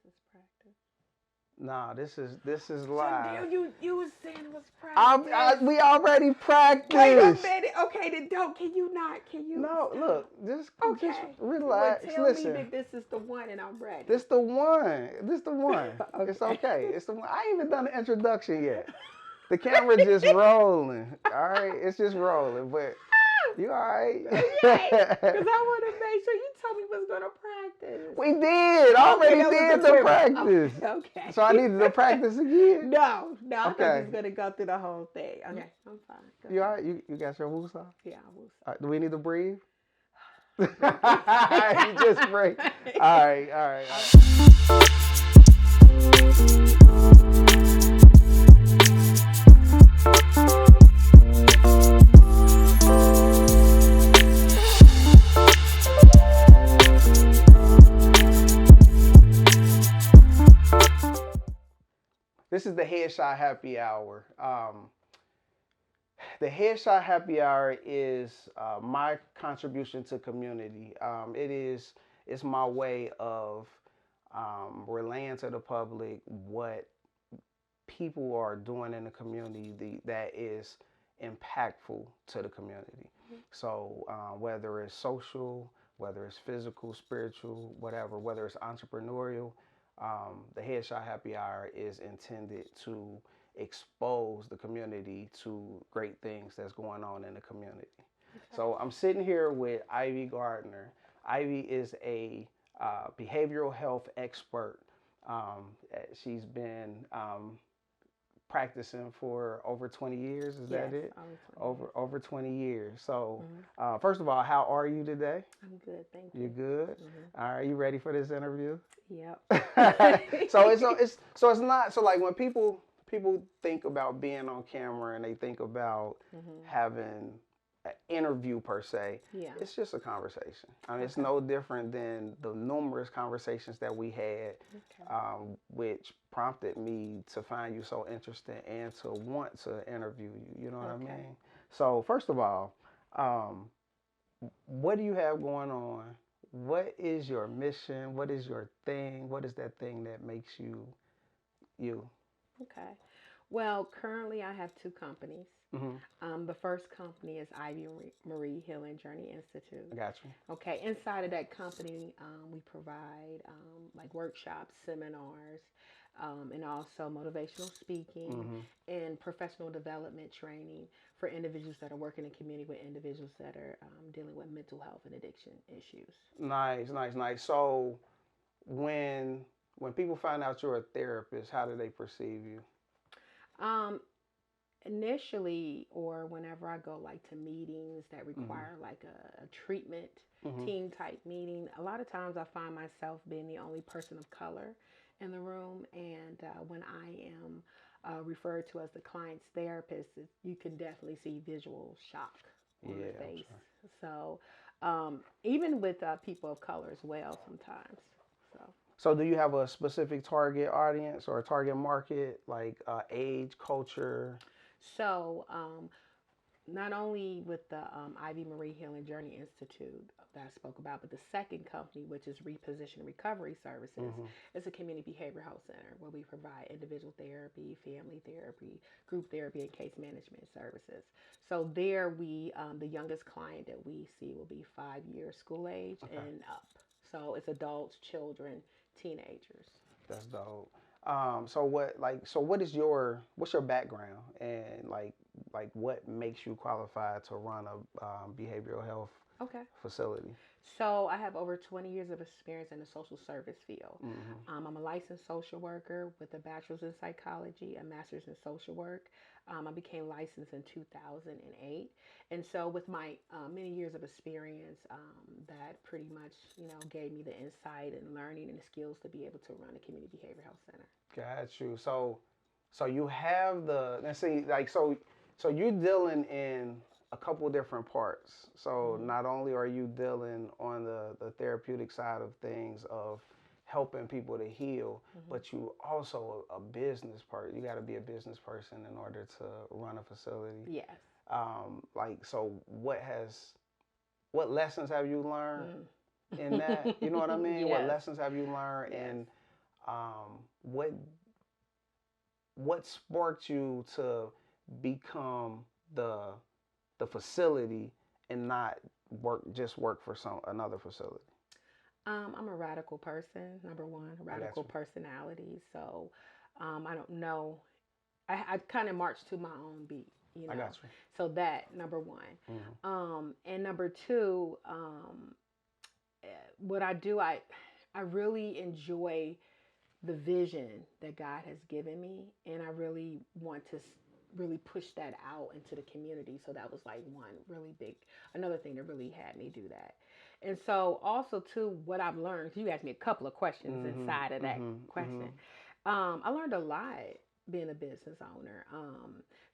is practice. Nah, this is So live. you was saying it was practice. We already Wait a practiced. minute. Okay, then don't. Can you not? Can you No, stop? look, just Okay. Well, relax. tell me Listen, that this is the one and I'm ready. this the one. This the one. It's Okay. okay. It's the one. I ain't even done the introduction yet. The camera just rolling. All right, it's just rolling. But you all right? Okay. Because I want to make sure you told me we was going to practice. We did. Okay, Already that was did the the premise. practice. Okay. So I needed to practice again. No, I thought you Okay. was going to go through the whole thing. Okay, I'm fine. Go You all ahead. right? You got your woos off? Yeah, I will. All right, do we need to breathe? You Break it. just break. All right, all right, all right. This is the Headshot Happy Hour. The Headshot Happy Hour is my contribution to community. It's my way of relaying to the public what people are doing in the community that is impactful to the community. So whether it's social, whether it's physical, spiritual, whatever, whether it's entrepreneurial, the Headshot Happy Hour is intended to expose the community to great things that's going on in the community. So I'm sitting here with Ivye Gardner. Ivye is a behavioral health expert. She's been practicing for over 20 years. Is that it? Over 20 years. So, first of all, how are you today? I'm good, thank you. You good? Are you ready for this interview? Yep. So it's not so like when people think about being on camera and they think about having an interview per se. Yeah. It's just a conversation. I mean, it's no different than the numerous conversations that we had, which prompted me to find you so interesting and to want to interview you. You know what I mean? So first of all, what do you have going on? What is your mission? What is your thing? What is that thing that makes you you? Okay. Well, currently I have two companies. The first company is Ivy Marie Healing Journey Institute. I got you. Okay. Inside of that company, we provide like workshops, seminars, and also motivational speaking and professional development training for individuals that are working in community with individuals that are dealing with mental health and addiction issues. Nice, nice, nice. So when people find out you're a therapist, how do they perceive you? Um, Initially, or whenever I go like to meetings that require like a treatment team type meeting, a lot of times I find myself being the only person of color in the room. And when I am referred to as the client's therapist, you can definitely see visual shock on the face. So even with people of color as well sometimes. So. So do you have a specific target audience or a target market, like age, culture? So, not only with the Ivy Marie Healing Journey Institute that I spoke about, but the second company, which is Reposition Recovery Services, is a community behavioral health center where we provide individual therapy, family therapy, group therapy, and case management services. So there, the youngest client that we see will be 5 years school age and up. So it's adults, children, teenagers. That's dope. What is what's your background and what makes you qualified to run a behavioral health Okay. facility? So I have over 20 years of experience in the social service field. I'm a licensed social worker with a bachelor's in psychology, a master's in social work. I became licensed in 2008. And so with my many years of experience, that pretty much, gave me the insight and learning and the skills to be able to run a community behavioral health center. Got you. So you have let's see, so you're dealing in a couple different parts. So not only are you dealing on the therapeutic side of things of helping people to heal, but you also a business person. You got to be a business person in order to run a facility. Yes. So what lessons have you learned in that? You know what I mean? Yes. What lessons have you learned? Yes. And what sparked you to become the facility and not work for another facility? I'm a radical person, number one, I got radical you. personality. So I don't know. I kind of march to my own beat, you I know. got you. So that number one. Mm-hmm. And number two, what I do, I really enjoy the vision that God has given me, and I really want to really push that out into the community. So that was like one really big, another thing that really had me do that. And so also too, what I've learned, 'cause you asked me a couple of questions Mm-hmm. inside of that Mm-hmm. question. Mm-hmm. I learned a lot being a business owner.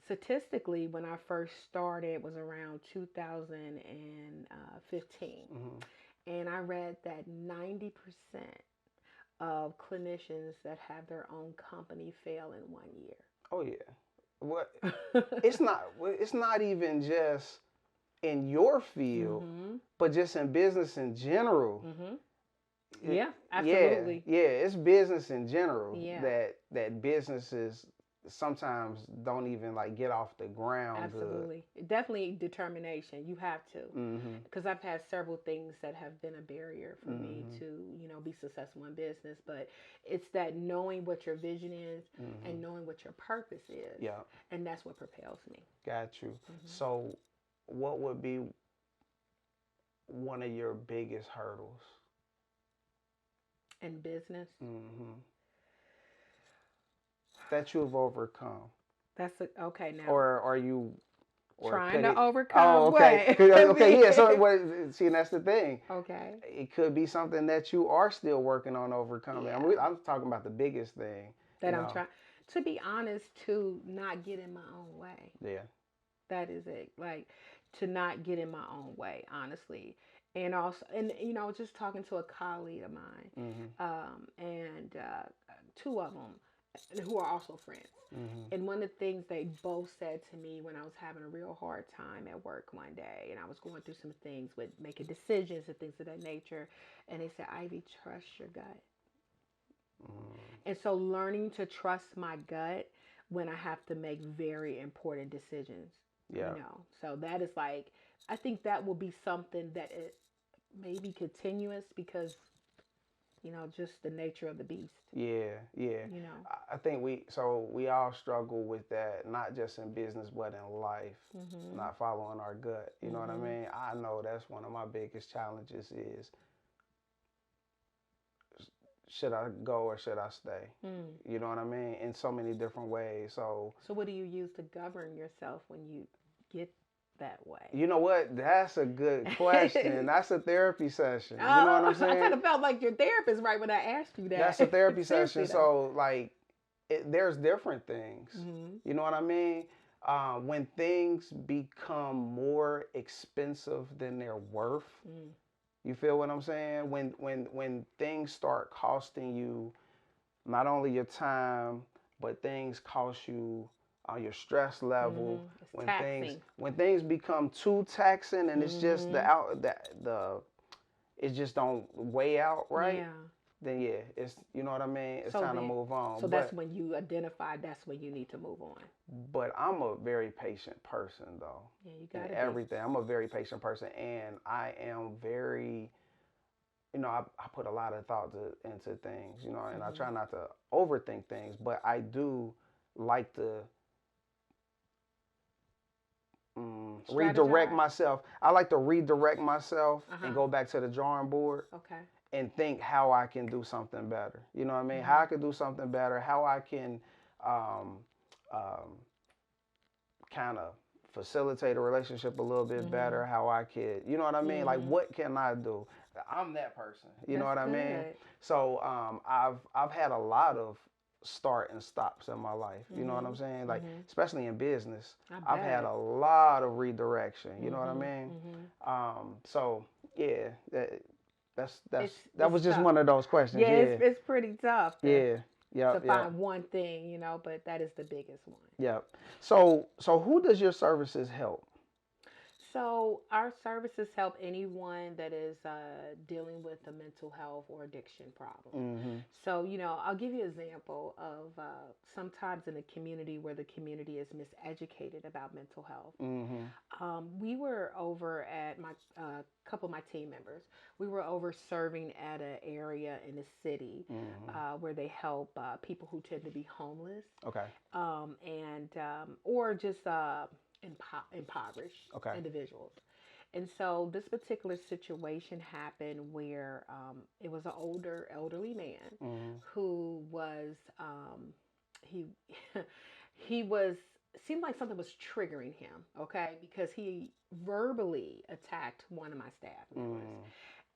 Statistically, when I first started was around 2015. Mm-hmm. And I read that 90% of clinicians that have their own company fail in 1 year. Oh yeah. What? It's not. It's not even just in your field, Mm-hmm. but just in business in general. Mm-hmm. It, Yeah, yeah, absolutely. yeah. It's business in general Yeah, that businesses sometimes don't even like get off the ground good. absolutely. Definitely determination. You have to. Mm-hmm. Because I've had several things that have been a barrier for me Mm-hmm. to, be successful in business. But it's that knowing what your vision is Mm-hmm. and knowing what your purpose is. Yeah, And that's what propels me. got you. Hmm. So, what would be one of your biggest hurdles? In business, Mm-hmm. That you have overcome, okay now. or are you, or Trying could to it? Oh, overcome okay. what? Okay, yeah. So, what? See, that's the thing. Okay. It could be something that you are still working on overcoming. Yeah. I'm talking about the biggest thing. You That I'm know. trying to be honest, to not get in my own way. Yeah. That is it. Like, to not get in my own way, honestly. And also, and I was just talking to a colleague of mine, Mhm. and two of them who are also friends. Mhm. And one of the things they both said to me when I was having a real hard time at work one day, and I was going through some things with making decisions and things of that nature, and they said, Ivy, trust your gut. Mm. And so learning to trust my gut when I have to make very important decisions, Yeah. So that is like, I think that will be something that it may be continuous because, just the nature of the beast, Yeah. Yeah. you know. I think we all struggle with that, not just in business but in life, Mhm. not following our gut. You know what I Mhm. mean? I know that's one of my biggest challenges is should I go or should I stay? Mm. You know what I mean? In so many different ways. So So what do you use to govern yourself when you get that way? you know what? That's a good question. That's a therapy session. You know what I'm I kind saying? of felt like your therapist right when I asked you that. That's a therapy Seriously session. though. So like, there's different things. Mhm. You know what I mean? When things become more expensive than they're worth, Mm. you feel what I'm saying? When things start costing you not only your time, but things cost you your stress level. Mhm. It's taxing. When things become too taxing and it's just Mhm. the it just don't weigh out right, Yeah. then yeah, it's you know what I mean. It's So time to then, move on. so that's when you identify. That's when you need to move on. But I'm a very patient person though. Yeah, you In gotta be. everything, I'm a very patient person, and I am very I put a lot of thought into things, and I Mhm. try not to overthink things, but I do like to redirect Strategize. myself. I like to redirect myself Uh and huh. go back to the drawing board Okay. and think how I can do something better. You know what I mean? How Mhm. I can do something better, how I can um, um, kind of facilitate a relationship a little bit Mhm. better, how I could, you know what I mean? Like, Mhm. what can I do? I'm that person. You know That's what I mean? good. So I've had a lot of start and stops in my life. You know what I'm Mhm. saying? Like, Mhm. especially in business, I I've had bet. a lot of redirection. You know what I Mhm. mean? Mhm. So yeah, that It's was just tough. one of those questions. Yeah, Yeah, it's pretty tough yeah, to yep, yep, find one thing, but that is the biggest one. yep. So who does your services help? So our services help anyone that is dealing with a mental health or addiction problem. Mm-hmm. So, I'll give you an example of sometimes in a community where the community is miseducated about mental health. Mm-hmm. We were over at my couple of my team members. We were over serving at an area in the city Mm-hmm. where they help people who tend to be homeless, Okay. and or just impoverished Okay. individuals. And so this particular situation happened where it was an elderly man Mm-hmm. who was he he was seemed like something was triggering him, okay, because he verbally attacked one of my staff members. Mm-hmm.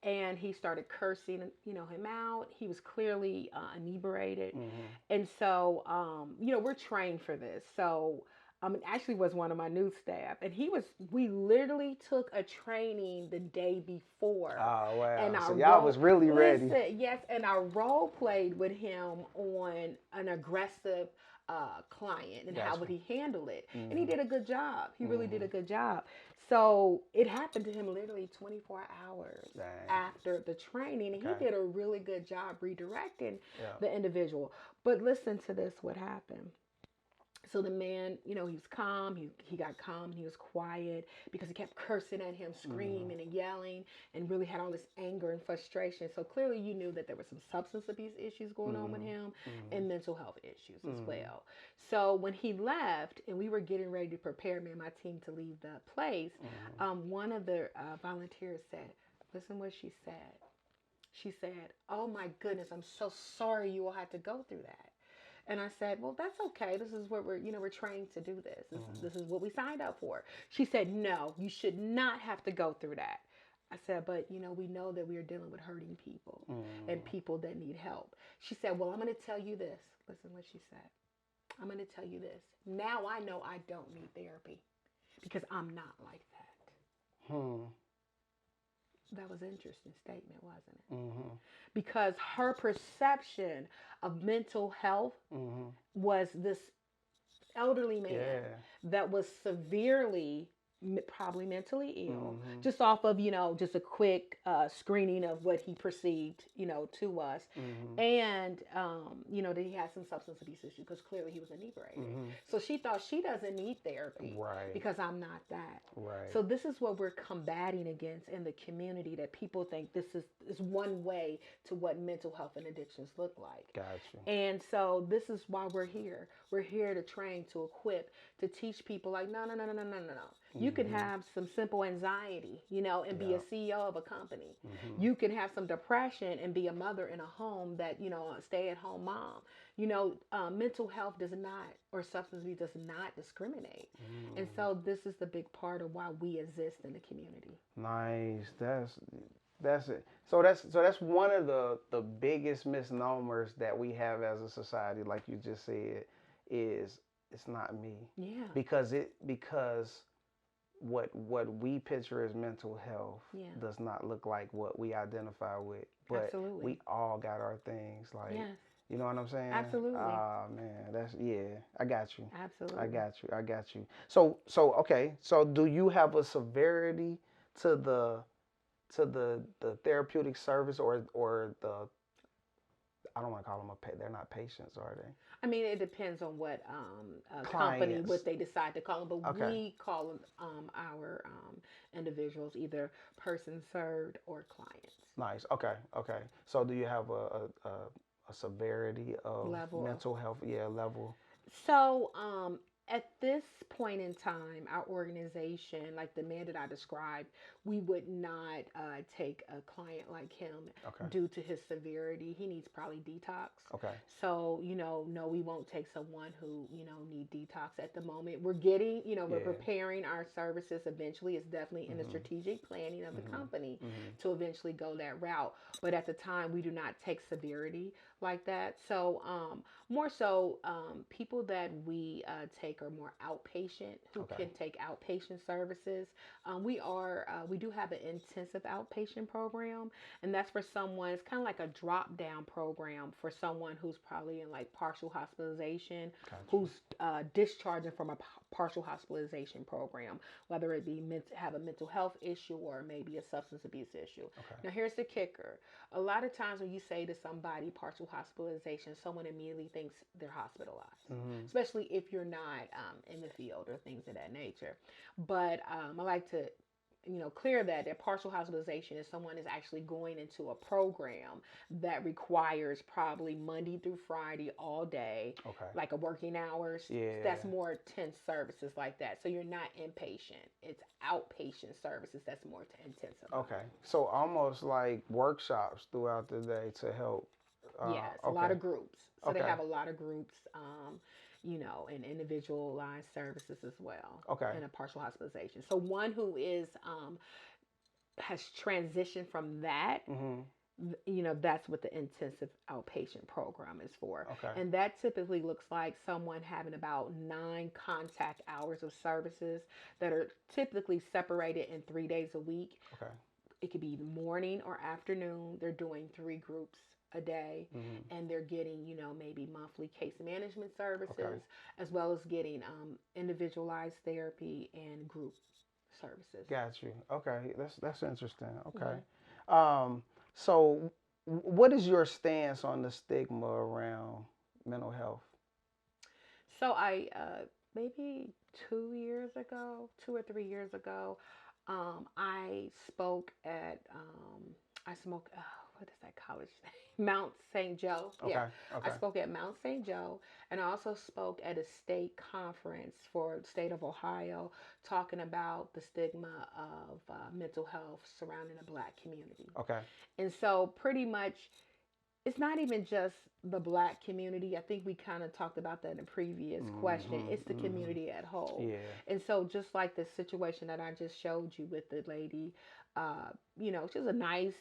And he started cursing, him out. He was clearly inebriated, Mm-hmm. and so, we're trained for this. So, it actually was one of my new staff, and we literally took a training the day before. Oh wow! And So y'all was really ready. Yes, and I role played with him on an aggressive client and how Gotcha. would he handle it. And he Mm-hmm. did a good job. He really did Mm-hmm. a good job. So it happened to him literally 24 hours Dang. after the training, and Okay. he did a really good job redirecting Yeah. the individual. But listen to this, what happened. So the man, he was calm. He got calm. He was quiet because he kept cursing at him, screaming and yelling, and really had all this anger and frustration. So clearly, you knew that there were some substance abuse issues going on with him and mental health issues as well. So when he left, and we were getting ready to prepare me and my team to leave the place, one of the volunteers said, "Listen, what she said." She said, "Oh my goodness, I'm so sorry you will have to go through that." And I said, "Well, that's okay. This is what we're trained to do this. This is what we signed up for." She said, "No, you should not have to go through that." I said, "But, we know that we are dealing with hurting people and people that need help." She said, "Well, I'm going to tell you this." Listen what she said. "I'm going to tell you this. Now I know I don't need therapy because I'm not like that." That was an interesting statement, wasn't it? Mm-hmm. Because her perception of mental health was this elderly man that was severely probably mentally ill, just off of just a quick screening of what he perceived to us, and that he had some substance abuse issues because clearly he was inebriated. So she thought she doesn't need therapy because I'm not that. Right. So this is what we're combating against in the community, that people think this is one way to what mental health and addictions look like. Gotcha. And so this is why we're here. We're here to train, to equip, to teach people like, no. You can have some simple anxiety, and be a CEO of a company. You can have some depression and be a mother in a home that, a stay-at-home mom. Mental health does not, or substance abuse does not discriminate. And so this is the big part of why we exist in the community. Nice. That's it. So that's one of the biggest misnomers that we have as a society, like you just said, is it's not me. Yeah. Because what we picture as mental health does not look like what we identify with. But Absolutely. we all got our things, like Yes. you know what I'm saying? Absolutely. Man, I got you. Absolutely. I got you. So okay. So do you have a severity to the therapeutic service or the, I don't want to call them they're not patients, are they? I mean, it depends on what company, what they decide to call them, but we call them our individuals either person served or clients. Nice. Okay. So do you have a severity of level mental health? Yeah, level. So at this point in time, our organization, like the man that I described, we would not take a client like him due to his severity. He needs probably detox. Okay. So, no, we won't take someone who, need detox at the moment. We're getting, we're preparing our services eventually. It's definitely in the strategic planning of the company to eventually go that route. But at the time, we do not take severity like that. So more so, people that we take clinic are more outpatient, who Okay. can take outpatient services. We do have an intensive outpatient program, and that's for someone. It's kind of like a drop down program for someone who's probably in like partial hospitalization, Gotcha. who's discharging from a partial hospitalization program, whether it be have a mental health issue or maybe a substance abuse issue. Okay. Now, here's the kicker. A lot of times when you say to somebody partial hospitalization, someone immediately thinks they're hospitalized, especially if you're not in the field or things of that nature. But I like to clear that partial hospitalization is someone is actually going into a program that requires probably Monday through Friday all day, Okay. like a working hours. Yeah. That's more intense services like that. So you're not inpatient. It's outpatient services that's more intensive. Okay. So almost like workshops throughout the day to help. Yes, a Okay. lot of groups. So they Okay. have a lot of groups, and individualized services as well. Okay. In a partial hospitalization. So one who is has transitioned from that, that's what the intensive outpatient program is for. Okay. And that typically looks like someone having about 9 contact hours of services that are typically separated in 3 days a week. Okay. It could be morning or afternoon. They're doing 3 groups a day, and they're getting, maybe monthly case management services, as well as getting individualized therapy and group services. Got you. Okay, that's interesting. Okay. So what is your stance on the stigma around mental health? So I maybe 2 or 3 years ago, I spoke at what is that college name? Mount St. Joe. Okay. Yeah. Okay. I spoke at Mount St. Joe, and I also spoke at a state conference for the state of Ohio, talking about the stigma of mental health surrounding the Black community. Okay. And so pretty much it's not even just the Black community. I think we kind of talked about that in a previous question. It's the community at whole. Yeah. And so just like the situation that I just showed you with the lady, she was a nice,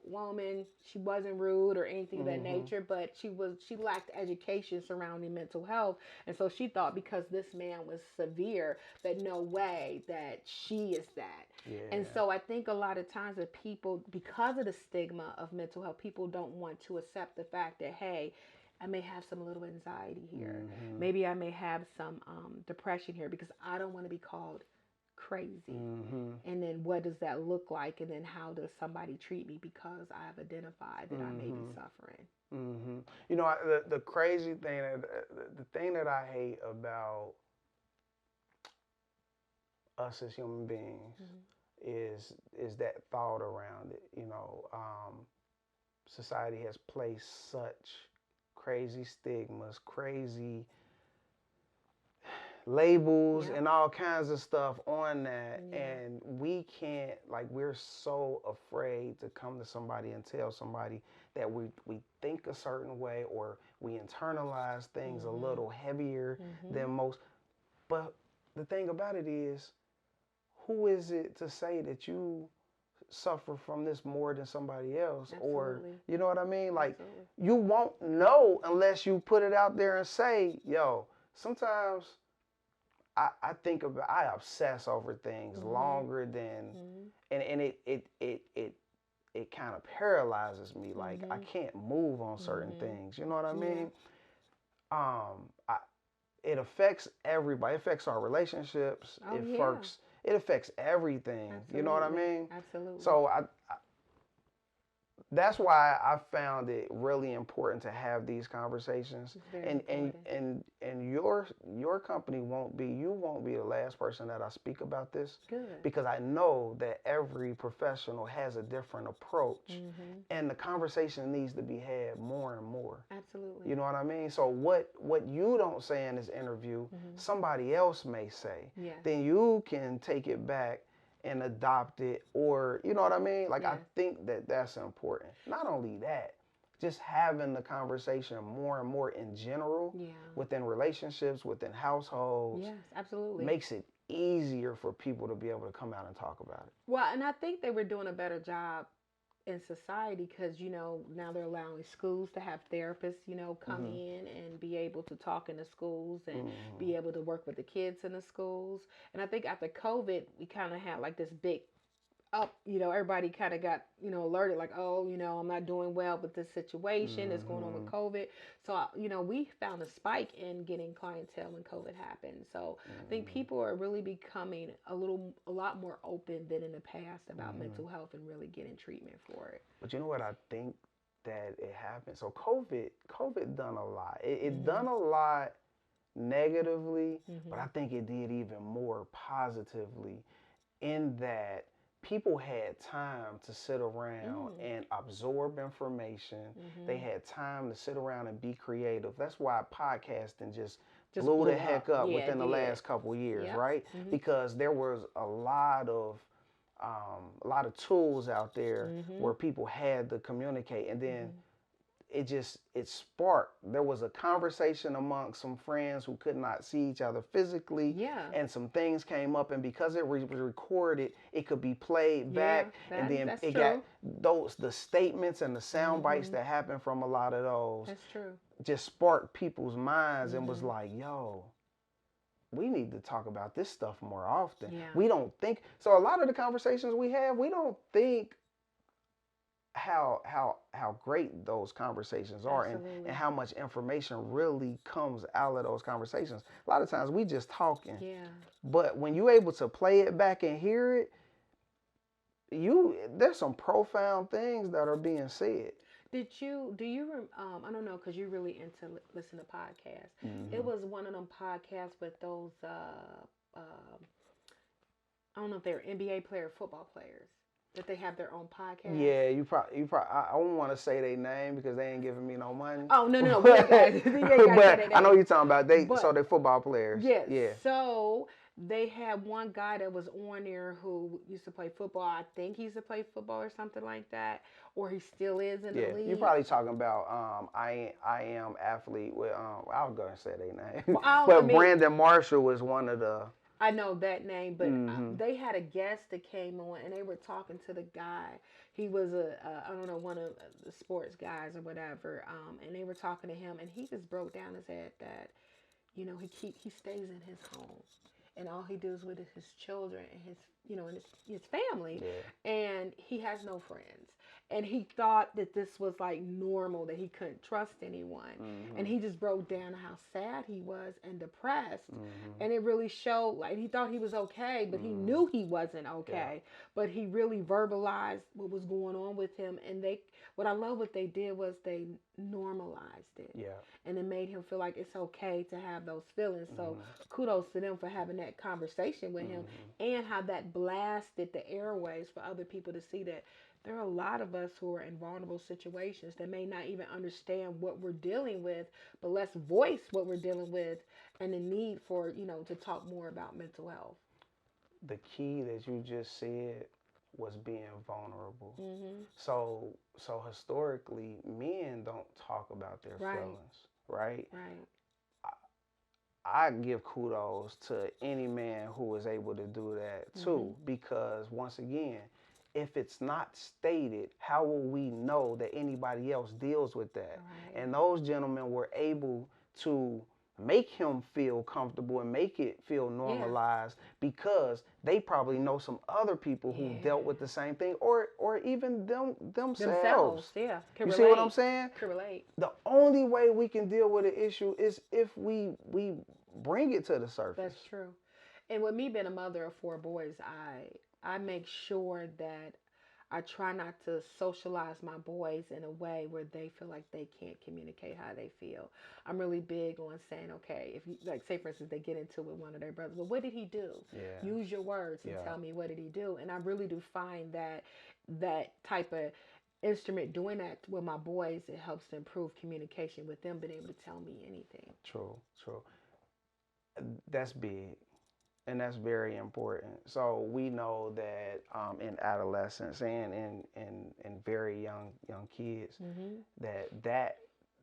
woman. She wasn't rude or anything of that nature, but she lacked education surrounding mental health. And so she thought because this man was severe that no way that she is that. Yeah. And so I think a lot of times that people, because of the stigma of mental health, people don't want to accept the fact that, hey, I may have some little anxiety here. Maybe I may have some depression here because I don't want to be called crazy. And then what does that look like? And then how does somebody treat me because I've identified that I may be suffering? The crazy thing, the thing that I hate about us as human beings is that thought around it. Society has placed such crazy stigmas, crazy labels and all kinds of stuff on that, and we can't, we're so afraid to come to somebody and tell somebody that we think a certain way, or we internalize things a little heavier than most. But the thing about it is, who is it to say that you suffer from this more than somebody else? Absolutely. Or you know what I mean? Absolutely. You won't know unless you put it out there and say, yo, sometimes I think about, I obsess over things longer than, and it kind of paralyzes me. Like I can't move on certain things. You know what I mean? It affects everybody. It affects our relationships. It affects everything. Absolutely. You know what I mean? Absolutely. So that's why I found it really important to have these conversations. And your company won't be the last person that I speak about this. Good. Because I know that every professional has a different approach, and the conversation needs to be had more and more. Absolutely. You know what I mean? So what you don't say in this interview, somebody else may say. Yes. Then you can take it back and adopt it, or you know what I mean? I think that that's important. Not only that, just having the conversation more and more in general within relationships, within households. Yes, absolutely. Makes it easier for people to be able to come out and talk about it. Well, and I think they were doing a better job in society, because now they're allowing schools to have therapists come Mm-hmm. in and be able to talk in the schools and Mm-hmm. be able to work with the kids in the schools. And I think after COVID we kind of had like this big up, everybody kind of got, alerted like, oh, I'm not doing well with this situation that's going on with Mm-hmm. COVID. So, we found a spike in getting clientele when COVID happened. So I think Mm-hmm. people are really becoming a lot more open than in the past about Mm-hmm. mental health and really getting treatment for it. But you know what I think that it happened. So COVID done a lot. It Mhm. done a lot negatively, but I Mhm. think it did even more positively in that people had time to sit around Mm. and absorb information. They Mhm. had time to sit around and be creative. That's why podcasting just Just blew the blew heck up. up Yeah, it within the did. last couple years, Yep. right? Mhm. Because there was a lot of tools out there where Mhm. people had to communicate, and then Mhm. it sparked. There was a conversation among some friends who could not see each other physically, Yeah. and some things came up, and because it was recorded, it could be played Yeah. back, and then That's it got true. the statements and the sound bites Mhm. that happened from a lot of those That's true. just sparked people's minds and was Mhm. like, yo, we need to talk about this stuff more often. Yeah. We don't think so. A lot of the conversations we have, we don't think how great those conversations are, and Absolutely. how much information really comes out of those conversations. A lot of times we just talking, Yeah. but when you're able to play it back and hear it, there's some profound things that are being said. Do you, I don't know, because you're really into listen to podcasts. It Hmm. was one of them podcasts with those, I don't know if they're NBA player, football players, that they have their own podcast. Yeah, you probably. I don't want to say their name because they ain't giving me no money. Oh, no, no, no. We ain't got, But, you ain't got to say but their I know name. you're talking about But they football players. yes, Yeah. so they had one guy that was on there who used to play football. I think he used to play football or something like that, or he still is in the Yeah, you're league. probably talking about I am athlete with I was gonna say their name, Well, I but mean, Brandon Marshall was one of the. I know that name, but Hmm. they had a guest that came on, and they were talking to the guy. He was I don't know, one of the sports guys or whatever. And they were talking to him, and he just broke down and said that he stays in his home, and all he does with his children and and his family, Yeah. and he has no friends. And he thought that this was like normal, that he couldn't trust anyone. And Hmm. he just broke down how sad he was and depressed. Hmm. And it really showed, like, he thought he was okay, but he Hmm. knew he wasn't Yeah. okay. But he really verbalized what was going on with him. And what I love what they did was they normalized it, Yeah. and it made him feel like it's okay to have those feelings. So Hmm. kudos to them for having that conversation with him, Hmm. and how that blasted the airways for other people to see that there are a lot of us who are in vulnerable situations that may not even understand what we're dealing with, but let's voice what we're dealing with, and the need for, to talk more about mental health. The key that you just said was being vulnerable. Mm-hmm. So historically, men don't talk about their Right, feelings, right? right. I give kudos to any man who is able to do that Mm-hmm. too, because once again, if it's not stated, how will we know that anybody else deals with that? Right. And those gentlemen were able to make him feel comfortable and make it feel Yeah. normalized because they probably know some other people who Yeah. dealt with the same thing, or even Themselves, themselves. yeah. Can You see what I'm relate. saying? Can relate. The only way we can deal with an issue is if we bring it to the surface. That's true. And with me being a mother of four boys, I make sure that I try not to socialize my boys in a way where they feel like they can't communicate how they feel. I'm really big on saying, okay, if you, like, say for instance, they get into it with one of their brothers, well, what did he do? Yeah. Use your words and Yeah. tell me, what did he do? And I really do find that that type of instrument, doing that with my boys, it helps to improve communication with them being able to tell me anything. True. True. That's big. And that's very important. So we know that in adolescence and in very young kids, Mm-hmm.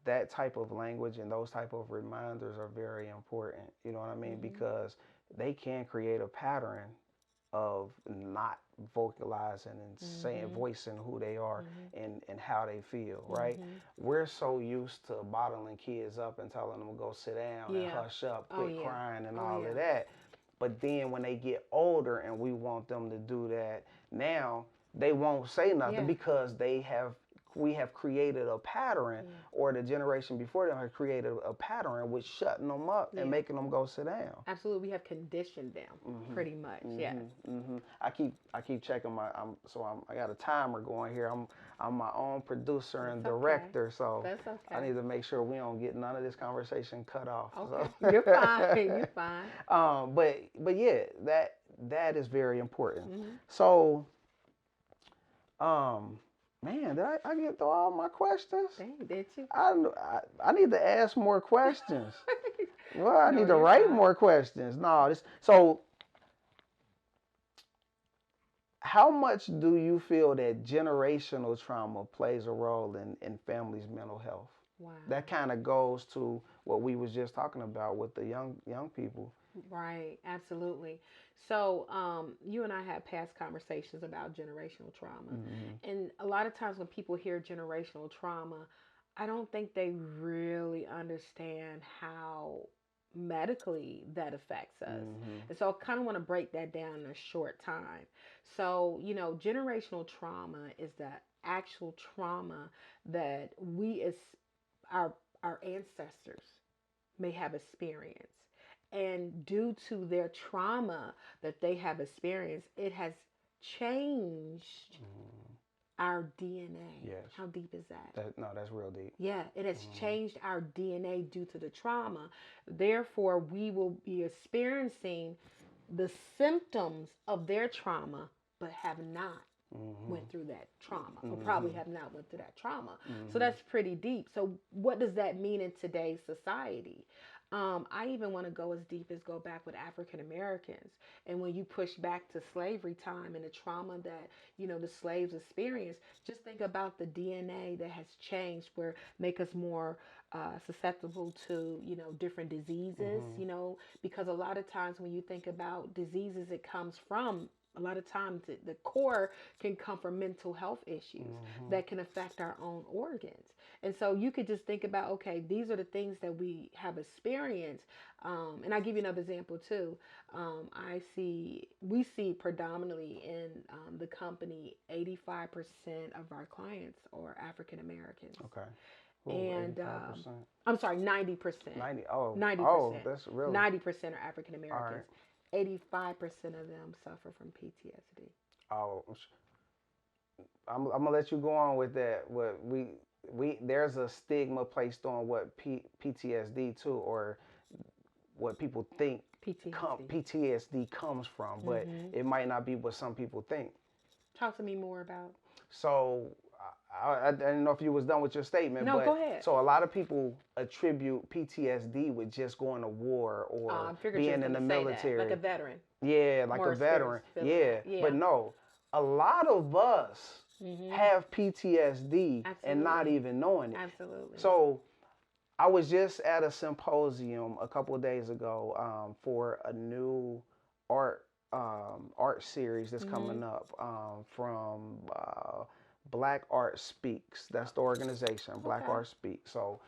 that type of language and those type of reminders are very important. You know what I mean? Mm-hmm. Because they can create a pattern of not vocalizing and saying, voicing who they are and how they feel, right? We're so used to bottling kids up and telling them to go sit down and hush up, quit crying and all of that. But then when they get older and we want them to do that, now they won't say nothing because we have created a pattern, or the generation before them have created a pattern with shutting them up and making them go sit down. Absolutely, we have conditioned them pretty much. I keep checking I got a timer going here. I'm my own producer and director, so I need to make sure we don't get none of this conversation cut off. Okay, so. You're fine. You're fine. But yeah, that is very important. So, man, did I get through all my questions? Dang, did you? I need to ask more questions. Well, I need to write more questions. So how much do you feel that generational trauma plays a role in families' mental health? Wow. That kind of goes to what we was just talking about with the young people. Right, absolutely. So you and I had past conversations about generational trauma. And a lot of times when people hear generational trauma, I don't think they really understand how medically that affects us. And so I kind of want to break that down in a short time. So, generational trauma is the actual trauma that we as our ancestors may have experienced. And due to their trauma that they have experienced, it has changed our DNA. Yes. How deep is that? No, that's real deep. Yeah, it has changed our DNA due to the trauma. Therefore, we will be experiencing the symptoms of their trauma, but have not went through that trauma, or probably have not went through that trauma. So that's pretty deep. So what does that mean in today's society? I even want to go as deep as go back with African Americans. And when you push back to slavery time and the trauma that, the slaves experienced, just think about the DNA that has changed where make us more susceptible to, different diseases, because a lot of times when you think about diseases, it comes from a lot of times the core can come from mental health issues that can affect our own organs. And so you could just think about, okay, these are the things that we have experienced. And I'll give you another example too. We see predominantly in the company, 85% of our clients are African Americans. Okay. Ooh, and 85%. I'm sorry, 90%. 90. Oh, 90%. Oh, that's really 90% are African Americans. 85% of them suffer from PTSD. Oh, I'm gonna let you go on with that. What we there's a stigma placed on what PTSD too, or what people think PTSD comes from, but it might not be what some people think. Talk to me more about. So I didn't know if you was done with your statement. No, but, go ahead. So a lot of people attribute PTSD with just going to war or being in the military. Like a veteran. Yeah, like a veteran. Yeah, but no, a lot of us have PTSD and not even knowing it. Absolutely. So I was just at a symposium a couple of days ago for a new art series that's coming up from Black Art Speaks. That's the organization, Black Art Speaks. So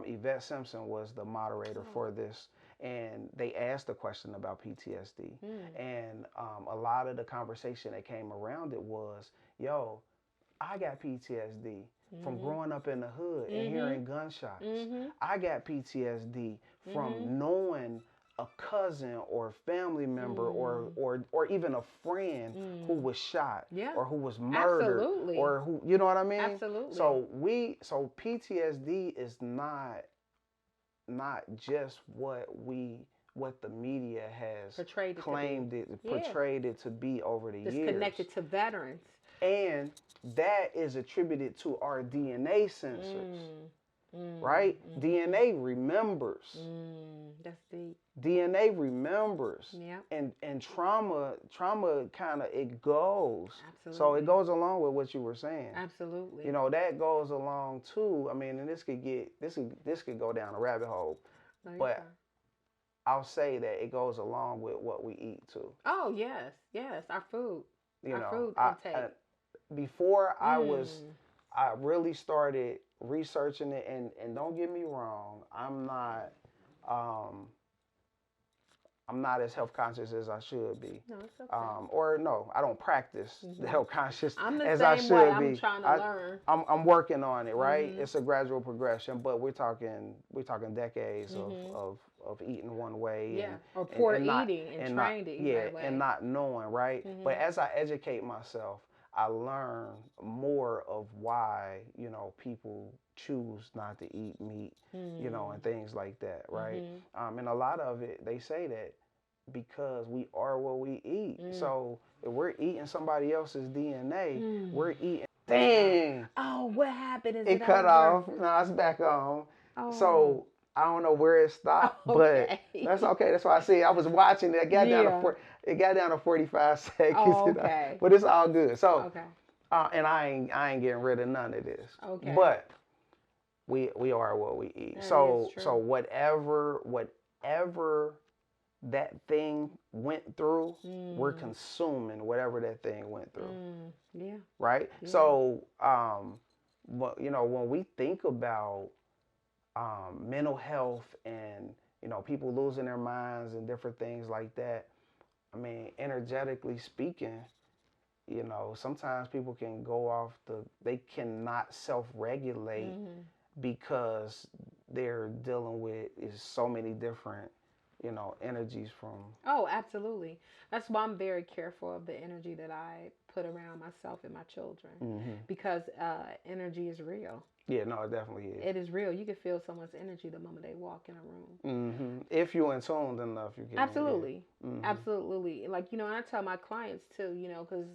Yvette Simpson was the moderator for this, and they asked a question about PTSD. And a lot of the conversation that came around it was, yo, I got PTSD from growing up in the hood and hearing gunshots. I got PTSD from knowing a cousin or family member or even a friend who was shot or who was murdered or who, you know what I mean? Absolutely. So PTSD is not just what the media has portrayed it to be over the years. It's connected to veterans. And that is attributed to our DNA sensors. Right? DNA remembers. That's deep. DNA remembers. Yeah. And trauma kind of, it goes. Absolutely. So it goes along with what you were saying. Absolutely. You know, that goes along too. I mean, and this could go down a rabbit hole. No, but I'll say that it goes along with what we eat too. Oh yes, yes, our food, You our know, food intake. Before Mm. I really started researching it, and don't get me wrong, um, I'm not as health conscious as I should be. No, it's okay. Or no, I don't practice the Hmm. health conscious I'm the as I same way. should I'm be. trying to learn. I'm working on it, right? Hmm. It's a gradual progression, but we're talking decades Hmm. of eating one way Yeah, or poor eating and and not trained to eat yeah that and way. not knowing, right? But Hmm. as I educate myself, I learn more of why, people choose not to eat meat, Mm. and things like that, right? Hmm. And a lot of it, they say that because we are what we eat. Mm. So if we're eating somebody else's DNA, Mm. we're eating. Wow. Dang, Oh, what happened? Is it it cut over? off. Now it's back on. Oh. So I don't know where it stopped, but Okay. that's okay. That's why I see. I was watching it. Yeah. It got down to 45 seconds, Oh, okay. but it's all good. So, Okay. and I ain't getting rid of none of this. Okay. But we are what we eat. That is So true. whatever that thing went through, we're Mm. consuming whatever that thing went through, Mm. Yeah. right? Yeah. So, when we think about mental health and people losing their minds and different things like that, I mean, energetically speaking, sometimes people can go off they cannot self-regulate Hmm. because they're dealing with is so many different energies from. Oh, absolutely. That's why I'm very careful of the energy that I put around myself and my children, Hmm. because energy is real. Yeah, no, it definitely is. It is real. You can feel someone's energy the moment they walk in a room. If you're in tune enough, you can. Absolutely. Yeah. Absolutely. Like, and I tell my clients too, because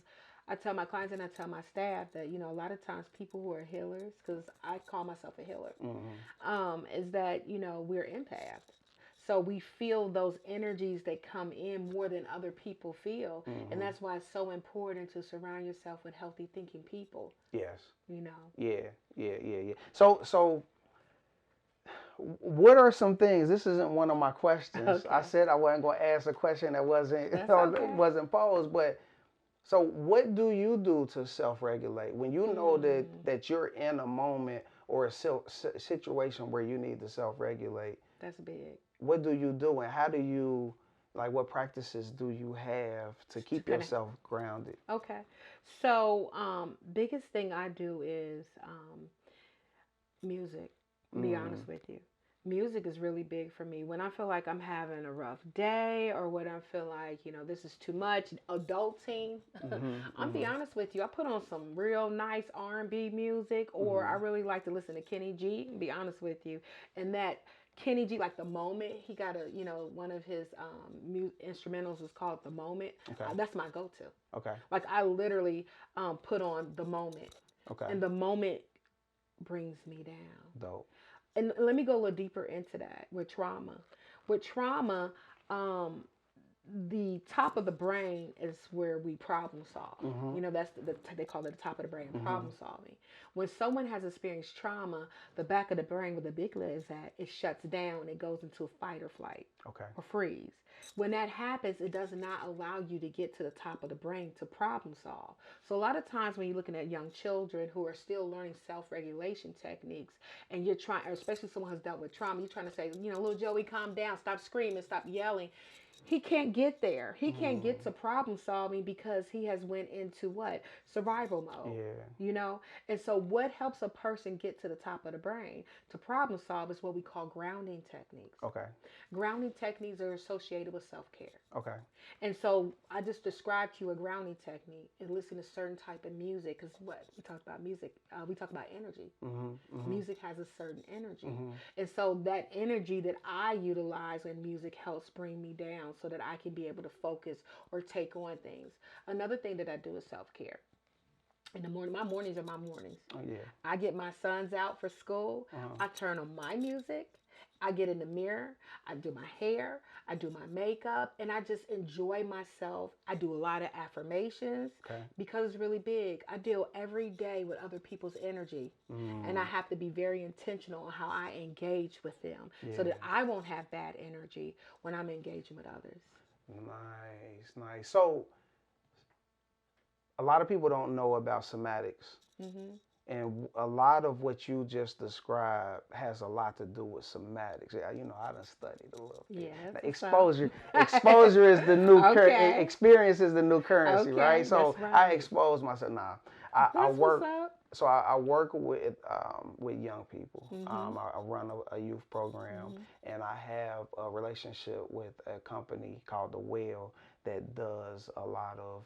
I tell my clients and I tell my staff that, a lot of times people who are healers, because I call myself a healer, is that, we're empaths. So we feel those energies that come in more than other people feel. And Hmm. that's why it's so important to surround yourself with healthy thinking people, Yes. you know. Yeah. Yeah. So what are some things? This isn't one of my questions. I Okay. said I wasn't going to ask a question that wasn't That's okay. wasn't posed, but so what do you do to self-regulate when you know that Mm, you're in a moment or a situation where you need to self-regulate? that's big. What do you do, and how do you, like, what practices do you have to To keep connect. yourself grounded? Okay. So, biggest thing I do is music. Be honest Mm, with you. Music is really big for me. When I feel like I'm having a rough day or when I feel like, this is too much adulting, I'm be mhm, honest with you. I put on some real nice R&B music, or I mhm, really like to listen to Kenny G, be honest with you. And that Kenny G, like The Moment, he got one of his instrumentals is called The Moment. okay, That's my go-to. okay, Like I literally put on The Moment, okay, and The Moment brings me down. dope. And let me go a little deeper into that with trauma. With trauma, um, the top of the brain is where we problem solve. Mhm, That's they call it the top of the brain, mhm, problem solving. When someone has experienced trauma, the back of the brain where the amygdala is at, it shuts down. It goes into fight or flight okay, or freeze. When that happens, it does not allow you to get to the top of the brain to problem solve. So a lot of times when you're looking at young children who are still learning self-regulation techniques, and you're trying, or especially someone who's dealt with trauma, you're trying to say, little Joey, calm down, stop screaming, stop yelling. He can't get there. He can't mhm, get to problem solving because he has went into what? Survival mode. yeah, And so what helps a person get to the top of the brain to problem solve is what we call grounding techniques. okay, Grounding techniques are associated with self-care. okay, And so I just described to you a grounding technique and listen to certain type of music, because what we talked about music, we talked about energy. mhm, mhm, Music has a certain energy. mhm, And so that energy that I utilize when music helps bring me down so that I can be able to focus or take on things. Another thing that I do is self-care. In the morning, my mornings are my mornings. oh yeah, I get my sons out for school. uh-huh, I turn on my music I get in the mirror, I do my hair, I do my makeup, and I just enjoy myself. I do a lot of affirmations Okay. because it's really big. I deal every day with other people's energy, and I Mm. have to be very intentional on how I engage with them so Yeah. that I won't have bad energy when I'm engaging with others. Nice, nice. So a lot of people don't know about somatics. Hmm. And a lot of what you just described has a lot to do with somatics. Yeah, you know, I done studied a little bit. Yeah, Now, that's what's up. exposure is the new Okay. experience is the new currency, right? Okay, So that's I right. expose myself. Nah, I That's what's work. up. So I work with young people. Mhm. I run a youth program, Mhm. and I have a relationship with a company called The Well that does a lot of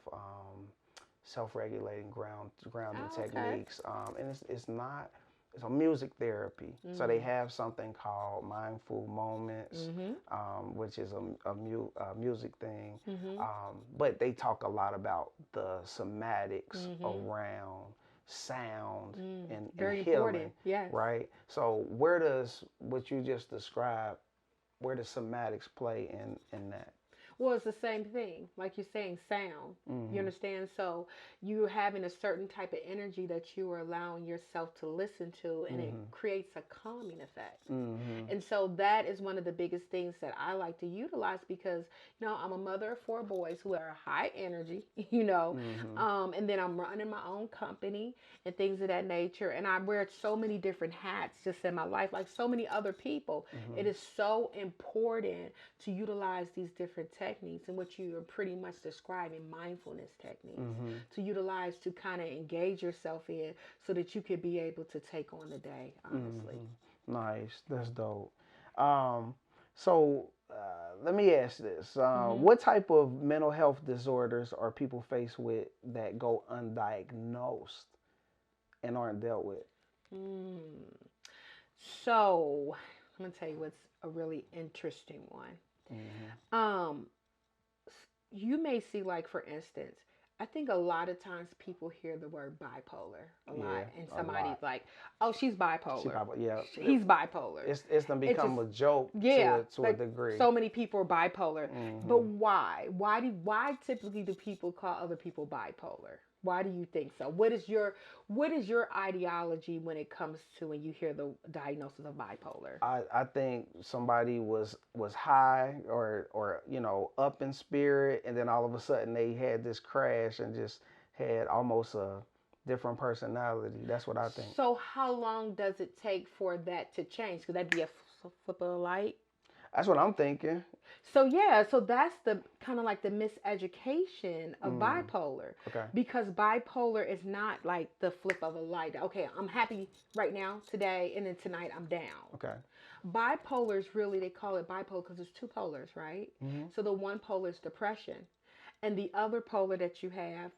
self-regulating grounding Oh, okay. techniques, and it's not it's a music therapy. So they Mm. have something called mindful moments, Mhm. which is a music thing, Mhm. but they talk a lot about the somatics Mhm. around sound Mm. and Very healing, important. Yes. right? So where does what you just described, where does somatics play in that? Well, it's the same thing. Like you're saying, sound. You Mm-hmm. understand? So you're having a certain type of energy that you are allowing yourself to listen to, and it Mm-hmm. creates a calming effect. Mm-hmm. And so that is one of the biggest things that I like to utilize because, I'm a mother of four boys who are high energy, Mm-hmm. and then I'm running my own company and things of that nature. And I wear so many different hats just in my life, like so many other people. Mm-hmm. It is so important to utilize these different techniques and what you are pretty much describing mindfulness techniques Mm-hmm. to utilize to kind of engage yourself in so that you could be able to take on the day, honestly. Mm-hmm. Nice. That's dope. Um, let me ask this: Hmm. what type of mental health disorders are people faced with that go undiagnosed and aren't dealt with? Mm. So, I'm going to tell you what's a really interesting one. Mm-hmm. Um, you may see, like, for instance, I think a lot of times people hear the word bipolar a lot, Yeah, and a somebody's lot. like, "Oh, she's She bipolar. probably yeah. He's bipolar." It's done It just, become a joke yeah, to a like degree. so many people are bipolar. But Mm-hmm. why? Why typically do people call other people bipolar? Why do you think so? What is your ideology when it comes to when you hear the diagnosis of bipolar? I think somebody was high or up in spirit, and then all of a sudden they had this crash and just had almost a different personality. That's what I think. So how long does it take for that to change? Could that be a flip of a light? That's what I'm thinking. So yeah, so that's the kind of like the miseducation of Mm, bipolar, okay. because bipolar is not like the flip of a light. Okay, I'm happy right now today, and then tonight I'm down. Okay. Bipolar is really, they call it bipolar because there's two polars, right? Hmm. So the one polar is depression, and the other polar that you have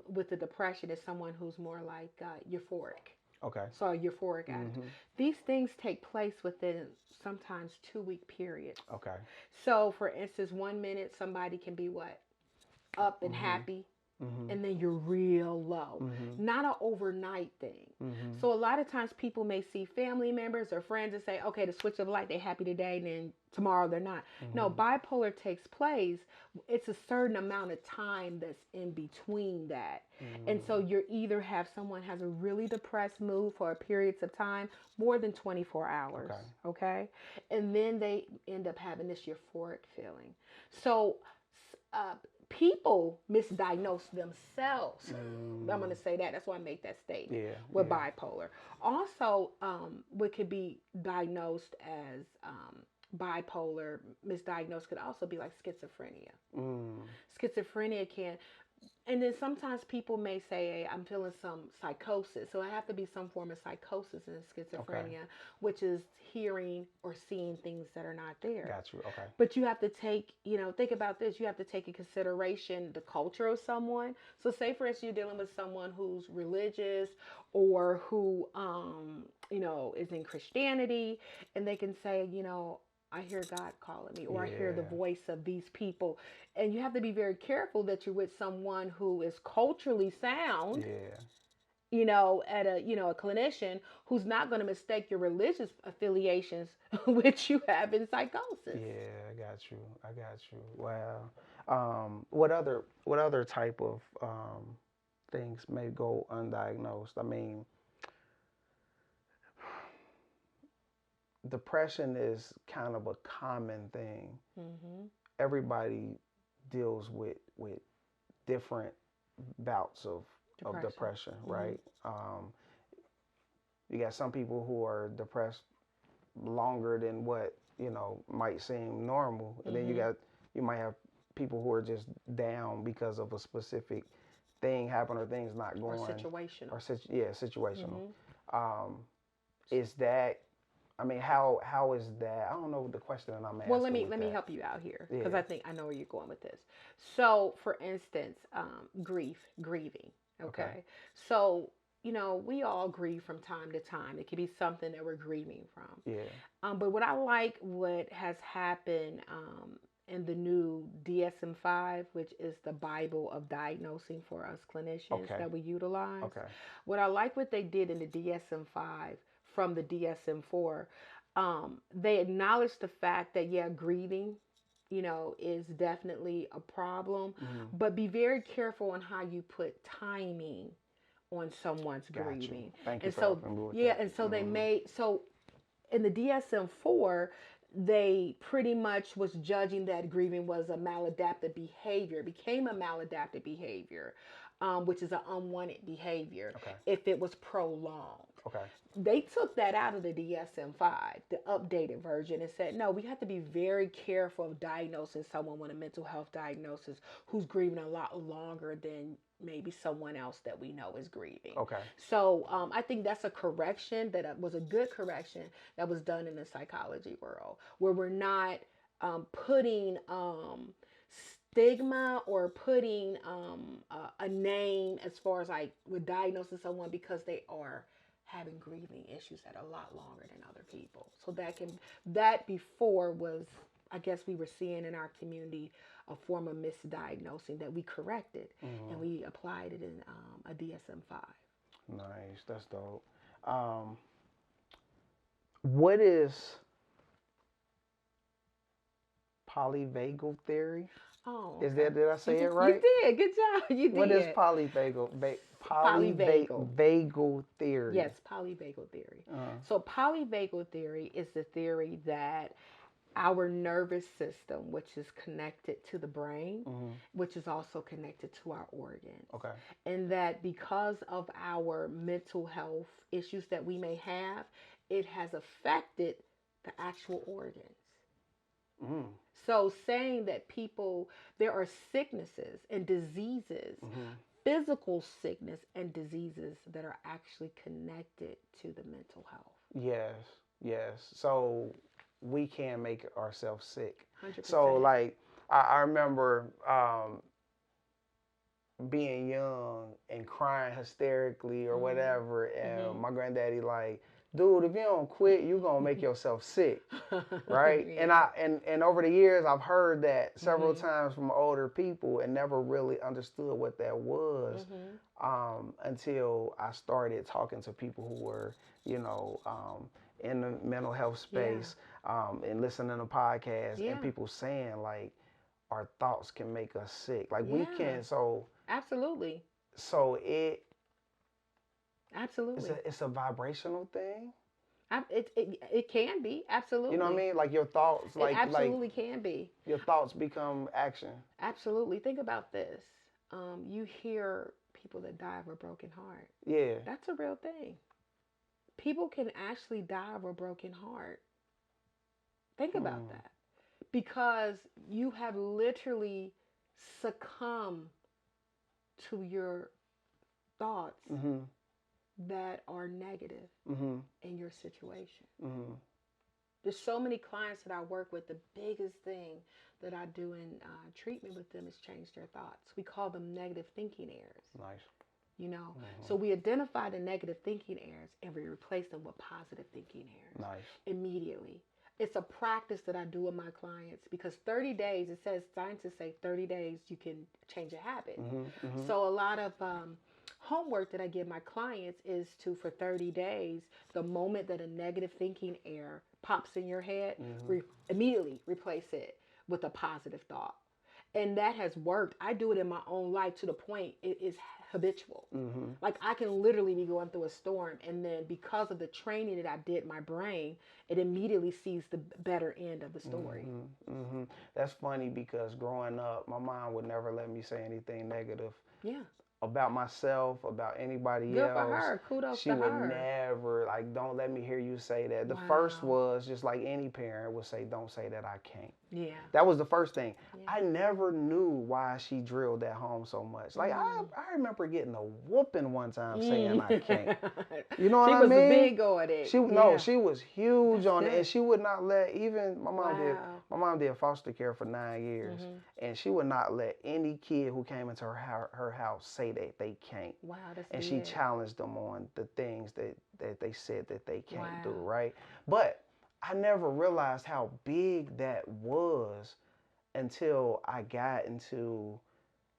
with the depression is someone who's more like euphoric. Okay. So a euphoric attitude. Hmm. These things take place within sometimes 2 week periods. Okay. So, for instance, 1 minute somebody can be what? Up and Hmm. happy, Hmm. and then you're real low. Hmm. Not an overnight thing. Hmm. So, a lot of times people may see family members or friends and say, okay, the switch of light, they're happy today, and then tomorrow they're not. No, Hmm. bipolar takes place. It's a certain amount of time that's in between that. And so Hmm. you either have someone has a really depressed mood for a periods of time, more than 24 hours, Okay. okay? And then they end up having this euphoric feeling. So uh, people misdiagnose themselves. I'm going Mm, to say that. That's why I make that statement yeah. with Yeah. bipolar. Also, what could be diagnosed as bipolar, misdiagnosed, could also be like schizophrenia. Mm, Schizophrenia can, and then sometimes people may say, hey, I'm feeling some psychosis. So I have to be some form of psychosis in okay. schizophrenia, which is hearing or seeing things that are not there. Got you. Okay. But you have to take, think about this. You have to take in consideration the culture of someone. So, say for instance, you're dealing with someone who's religious or who, is in Christianity, and they can say, I hear God calling me, or I hear the Yeah. voice of these people. And you have to be very careful that you're with someone who is culturally sound, Yeah. at a clinician who's not going to mistake your religious affiliations which you have in psychosis. Yeah, I got you. I got you. Wow. What other type of things may go undiagnosed? I mean, depression is kind of a common thing. Mm-hmm. Everybody deals with different bouts of depression, Mm-hmm. right? You got some people who are depressed longer than what might seem normal, and then Mm-hmm. you might have people who are just down because of a specific thing happened or things not Or going situational. or situational. Mm-hmm. Um, is that I mean, how is that? I don't know the question that I'm Well, asking with let me that. help you out here because Yeah. I think I know where you're going with this. So, for instance, grieving. Okay. Okay, so we all grieve from time to time. It could be something that we're grieving from. Yeah. But what I like what has happened in the new DSM-5, which is the Bible of diagnosing for us clinicians Okay. that we utilize. Okay. What I like what they did in the DSM-5 from the DSM-4, they acknowledged the fact that yeah, grieving, is definitely a problem, Hmm. but be very careful on how you put timing on someone's Got you. grieving. Thank you And for so, helping me with yeah, that. and so they Hmm. made so in the DSM-4, they pretty much was judging that grieving was a maladaptive behavior, became a maladaptive behavior, which is an unwanted behavior Okay. if it was prolonged. Okay. They took that out of the DSM-5, the updated version, and said, no, we have to be very careful of diagnosing someone with a mental health diagnosis who's grieving a lot longer than maybe someone else that we know is grieving. Okay. So I think that's a correction that was a good correction that was done in the psychology world, where we're not putting stigma or putting a name as far as like with diagnosing someone because they are having grieving issues that are a lot longer than other people. So that before was, I guess we were seeing in our community a form of misdiagnosing that we corrected and Hmm. we applied it in a DSM-5. Nice. That's dope. Um, what is polyvagal theory? Oh, Is okay. that Did I say it You right? did. Good job. You What is did. Polyvagal. polyvagal theory? Yes, polyvagal theory. Uh, So polyvagal theory is the theory that our nervous system, which is connected to the brain, hmm. which is also connected to our organs, Okay. and that because of our mental health issues that we may have, it has affected the actual organs. Mm. So saying that there are sicknesses and diseases, Hmm. physical sickness and diseases that are actually connected to the mental health. Yes. Yes. So we can make ourselves sick. So 100%. like I remember being young and crying hysterically or Mhm. whatever, and Mhm. my granddaddy like, dude, if you don't quit, you gonna make yourself sick, right? And Yeah. and over the years, I've heard that several Mhm. times from older people, and never really understood what that was Mhm. until I started talking to people who were, in the mental health Yeah. space, and listening to podcasts, and Yeah. people saying like our thoughts can make us sick. Like we Yeah. can Absolutely. so Absolutely. it's a vibrational thing. It can be. You know what I Absolutely. mean? Like your thoughts, It like absolutely can be. your thoughts become action. Absolutely. Think about this. You hear people that die of a broken heart. Yeah. That's a real thing. People can actually die of a broken heart. Think about Hmm. that. Because you have literally succumbed to your thoughts Mhm. that are negative Mhm. in your situation. Mhm. There's so many clients that I work with. The biggest thing that I do in treatment with them is change their thoughts. We call them negative thinking errors. Nice. So Mhm. we identify the negative thinking errors and we replace them with positive thinking errors Nice. immediately. It's a practice that I do with my clients because 30 days, it says, scientists say 30 days you can change a habit. Mhm. Mhm. So a lot of homework that I give my clients is to, for 30 days, the moment that a negative thinking error pops in your head, immediately replace it with a positive thought. And that has worked. I do it in my own life to the point it is habitual. Like I can literally be going through a storm, and then because of the training that I did my brain, it immediately sees the better end of the story. That's funny because growing up, my mom would never let me say anything negative Yeah. about myself, about anybody Good for else. her. Kudos She to would her. never, like, don't let me hear you say that. The first Wow. was just like any parent would say, don't say that I can't. Yeah. That was the first thing. Yeah. I never knew why she drilled that home so much. Like, I remember getting a whooping one time saying I can't. You know what I mean? She was big on it. No, she was huge That's on it, good. and she would not let even my mom did. Wow. My mom did foster care for 9 years, and she would not let any kid who came into her house say that they can't. Wow, that's And big. she challenged them on the things that they said that they can't do, Wow. right? But I never realized how big that was until I got into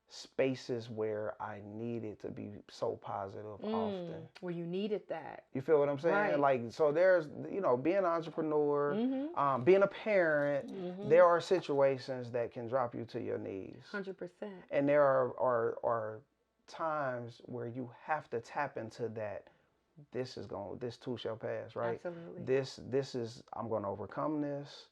spaces where I needed to be so positive often. Where you needed that. You feel what I'm saying? Right. Like, so there's, being an entrepreneur, being a parent, there are situations that can drop you to your knees. 100%. And there are times where you have to tap into that. This too shall pass, right? Absolutely. This is, I'm going to overcome this.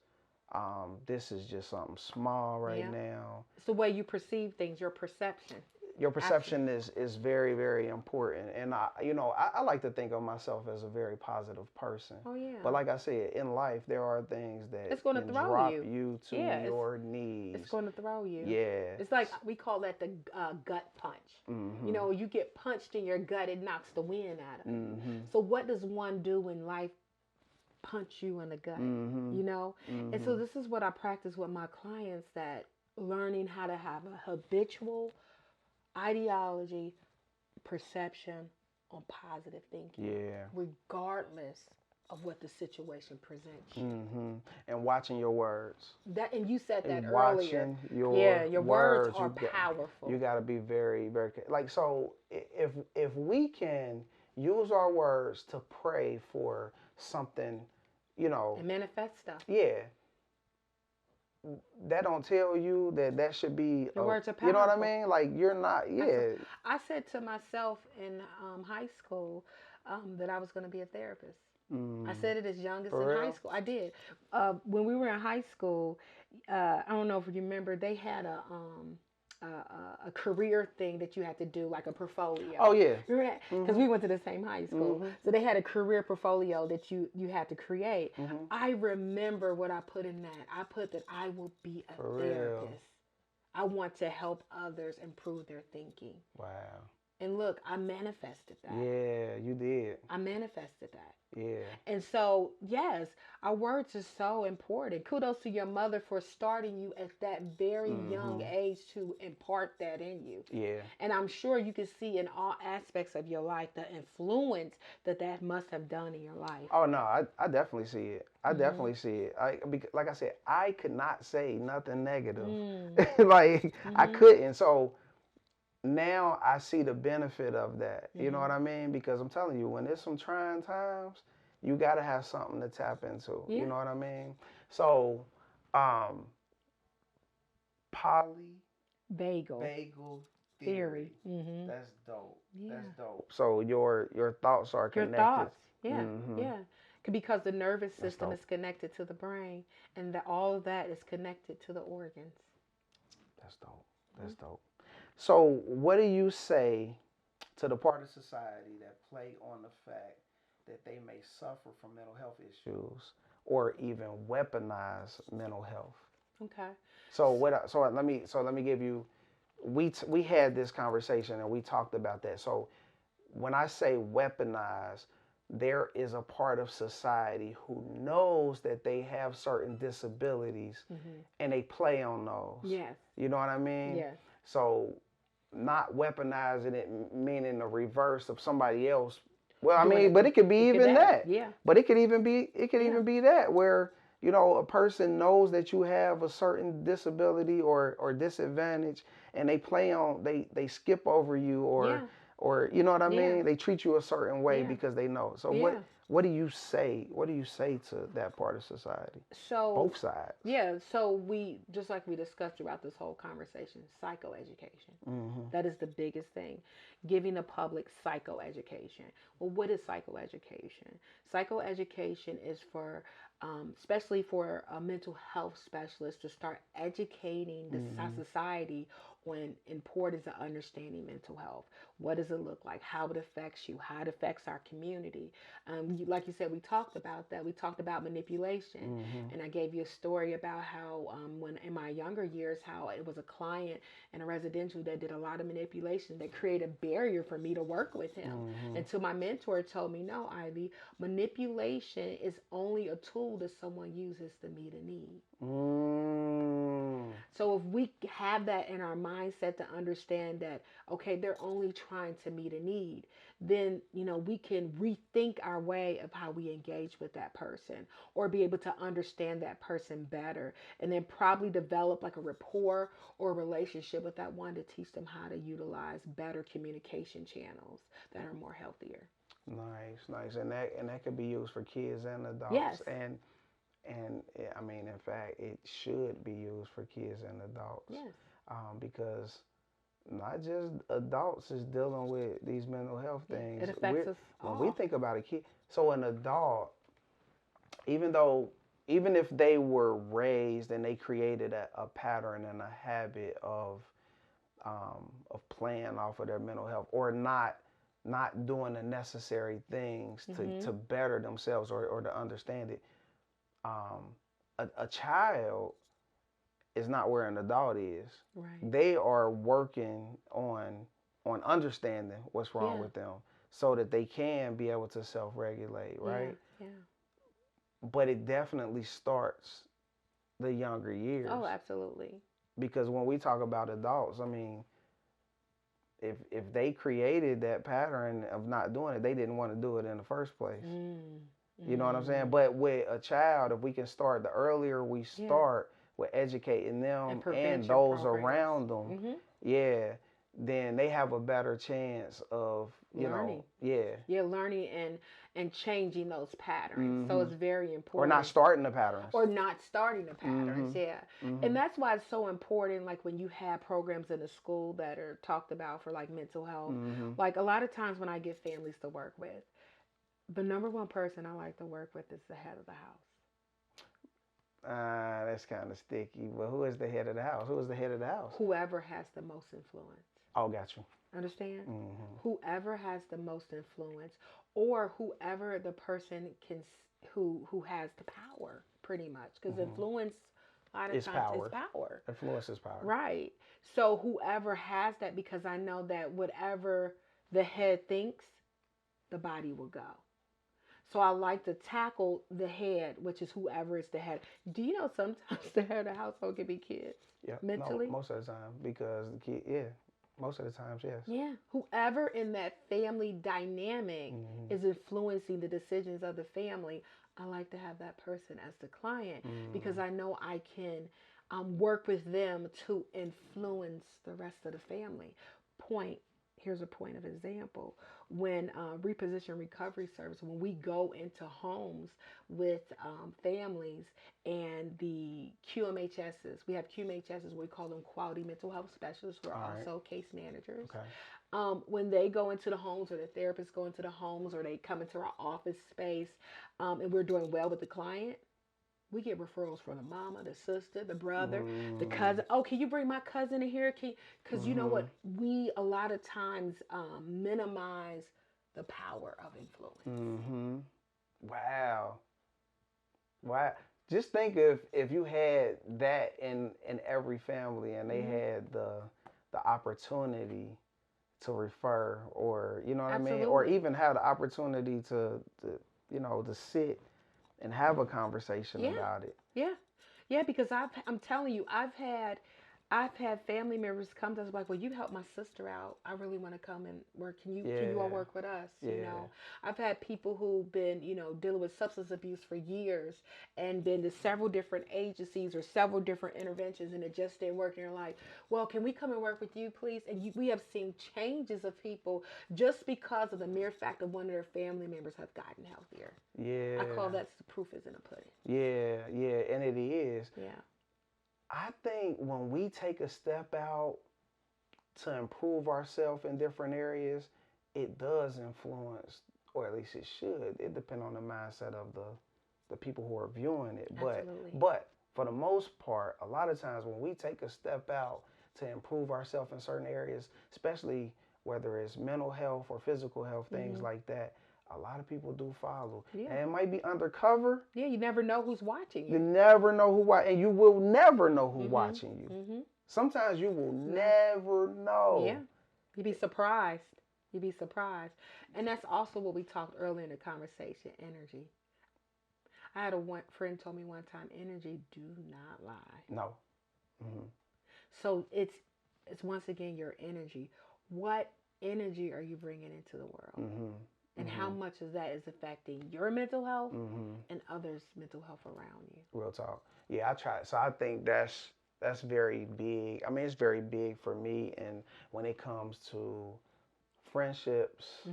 This is just something small right now. It's the way you perceive things, your perception. Your perception is very, very important. And I like to think of myself as a very positive person. Oh yeah. But like I said, in life there are things that it's going to can throw drop you to your it's, knees. It's going to throw you. Yeah. It's like we call that the gut punch. You get punched in your gut, it knocks the wind out of you. So what does one do in life? Punch you in the gut, And so this is what I practice with my clients, that learning how to have a habitual ideology, perception on positive thinking, regardless of what the situation presents you. And watching your words. And you said that earlier. Your words are powerful. You got to be very, very like. So if we can use our words to pray for something, and manifest stuff. Yeah. That don't tell you that should be. Your words are powerful. You know what I mean? Like, you're not. Yeah. I said to myself in high school that I was going to be a therapist. I said it as young as in high school. I did. When we were in high school, I don't know if you remember, they had a career thing that you had to do, like a portfolio. Oh yeah. Remember that? Because we went to the same high school, so they had a career portfolio that you had to create. I remember what I put in that. I put that I will be a therapist. I want to help others improve their thinking. Wow. And look, I manifested that. Yeah, you did. I manifested that. Yeah. And so, yes, our words are so important. Kudos to your mother for starting you at that very young age to impart that in you. Yeah. And I'm sure you can see in all aspects of your life the influence that must have done in your life. Oh, no, I definitely see it. I definitely see it. Like I said, I could not say nothing negative. I couldn't. So now I see the benefit of that. You know what I mean? Because I'm telling you, when there's some trying times, you got to have something to tap into. Yeah. You know what I mean? So, Bagel theory. That's dope. Yeah. That's dope. So your thoughts are connected. Your thoughts. Yeah. Yeah. Because the nervous system is connected to the brain, and all of that is connected to the organs. That's dope. That's dope. So what do you say to the part of society that play on the fact that they may suffer from mental health issues or even weaponize mental health? Okay. So let me give you. We had this conversation and we talked about that. So when I say weaponize, there is a part of society who knows that they have certain disabilities and they play on those. Yes. You know what I mean? Yes. So not weaponizing it, meaning the reverse of somebody else. Well, I mean, but it could be even that. Yeah. But it could even be that where, a person knows that you have a certain disability or disadvantage and they play on, they skip over you or or you know what I Yeah. mean? They treat you a certain way Yeah. because they know. So Yeah. what do you say? What do you say to that part of society? So, Both sides. yeah, so we, just like we discussed throughout this whole conversation, psychoeducation. Mm-hmm. That is the biggest thing. Giving the public psychoeducation. Well, what is psychoeducation? Psychoeducation is for, especially for a mental health specialist, to start educating the Mm-hmm. society on importance of understanding mental health. What does it look like? How it affects you? How it affects our community? Like you said, we talked about that. We talked about manipulation, Mm-hmm. and I gave you a story about how, when in my younger years, how it was a client in a residential that did a lot of manipulation that created a barrier for me to work with him. Mm-hmm. Until my mentor told me, no, Ivy, manipulation is only a tool that someone uses to meet a need. Mm. So if we have that in our mindset to understand that, okay, they're only trying to meet a need, then, we can rethink our way of how we engage with that person, or be able to understand that person better, and then probably develop like a rapport or a relationship with that one to teach them how to utilize better communication channels that are more healthier. Nice, nice, and that could be used for kids and adults, Yes. and I mean, in fact, it should be used for kids and adults, Yes. because not just adults is dealing with these mental health Yeah. things. It affects us When we all. think about a kid, so an adult, even though even if they were raised and they created a pattern and a habit of playing off of their mental health, or not doing the necessary things to Mm-hmm. better themselves, or to understand it, a child is not where an adult is. Right. They are working on understanding what's wrong Yeah. with them so that they can be able to self-regulate, Yeah. right? Yeah. But it definitely starts the younger years, Oh, absolutely. because when we talk about adults, I mean, if they created that pattern of not doing it, they didn't want to do it in the first place. Mm. You know what I'm saying? Mm. But with a child, if we can start, the earlier we Yeah. start with educating And them and prevention those programs. around them, Mm-hmm. yeah, then they have a better chance of, Learning. yeah. Yeah, learning and changing those patterns. So Hmm. it's very Or not important. starting the patterns. Or not starting the patterns, Hmm. yeah. Hmm. And that's why it's so important, like when you have programs in the school that are talked about for like mental health. Hmm. Like a lot of times when I get families to work with, the number one person I like to work with is the head of the house. That's kind of sticky. But who is the head of the house? Who is the head of the house? Whoever has the most influence. Oh, got you. Understand? Hmm. Whoever has the most influence, or whoever the person can, who has the power, pretty much, because Hmm. influence a lot of It's times is power. power. Influence is power. Right. So whoever has that, because I know that whatever the head thinks, the body will go. So I like to tackle the head, which is whoever is the head. Do you know sometimes the head of the household can be kids Yeah, no, mentally? most of the time, because the kid, yeah, most of the times, yes. Yeah. Whoever in that family dynamic Hmm. is influencing the decisions of the family, I like to have that person as the client, because Hmm. I know I can, work with them to influence the rest of the family. Point. Here's a point of example. When Reposition Recovery Service, when we go into homes with families, and the QMHSs, we have QMHSs, we call them Quality Mental Health Specialists, who are All right. also case managers. Okay. When they go into the homes, or the therapists go into the homes, or they come into our office space, and we're doing well with the client, we get referrals from the mama, the sister, the brother, the Mm-hmm. cousin. Oh, can you bring my cousin in here? Because you know Mm-hmm. what? We a lot of times minimize the power of influence. Mm-hmm. Wow. Wow. Just think if you had that in every family, and they Hmm. had the opportunity to refer, or you know what I mean, or Absolutely. even have the opportunity to sit and have a conversation Yeah. about it. Yeah. Yeah. Because I'm telling you, I've had I've had family members come to us like, "Well, you helped my sister out. I really want to come and work. Can you all Yeah. work with us?" Yeah. I've had people who've been, dealing with substance abuse for years and been to several different agencies or several different interventions, and it just didn't work. And they're like, "Well, can we come and work with you, please?" And we have seen changes of people just because of the mere fact of one of their family members have gotten healthier. I call Yeah. that the proof is in the pudding. Yeah. Yeah. And it is. Yeah. I think when we take a step out to improve ourselves in different areas, it does influence, or at least it should. It depends on the mindset of the people who are viewing it. Absolutely. But for the most part, a lot of times when we take a step out to improve ourselves in certain areas, especially whether it's mental health or physical health, things like that, a lot of people do follow. Yeah. And it might be undercover. Yeah, you never know who's watching You you. never know who watching, and you will never know who watching you. Mm-hmm. Sometimes you will never know. Yeah. You'd be surprised. You'd be surprised. And that's also what we talked earlier in the conversation, energy. I had friend told me one time, energy do not lie. No. Mm-hmm. So it's once again your energy. What energy are you bringing into the world? Mm-hmm. And how much of that is affecting your mental health and others' mental health around you? Real talk. Yeah, I try. So I think that's very big. I mean, it's very big for me. And when it comes to friendships,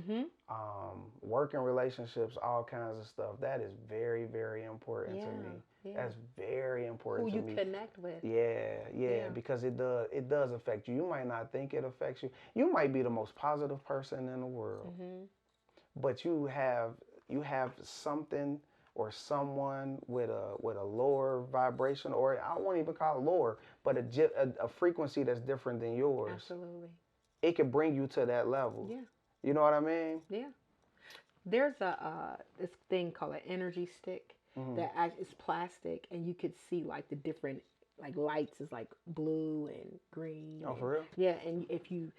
working relationships, all kinds of stuff, that is very, very important to me. Yeah. That's very important Who to you me. connect with. Yeah, because it does affect you. You might not think it affects you. You might be the most positive person in the world, but you have something or someone with a lower vibration, or I won't even call it lower, but a frequency that's different than yours. Absolutely. It can bring you to that level. Yeah. You know what I mean? Yeah. There's this thing called an energy stick that is plastic, and you could see like the different like lights is like blue and green. Oh, for real? Yeah, and if you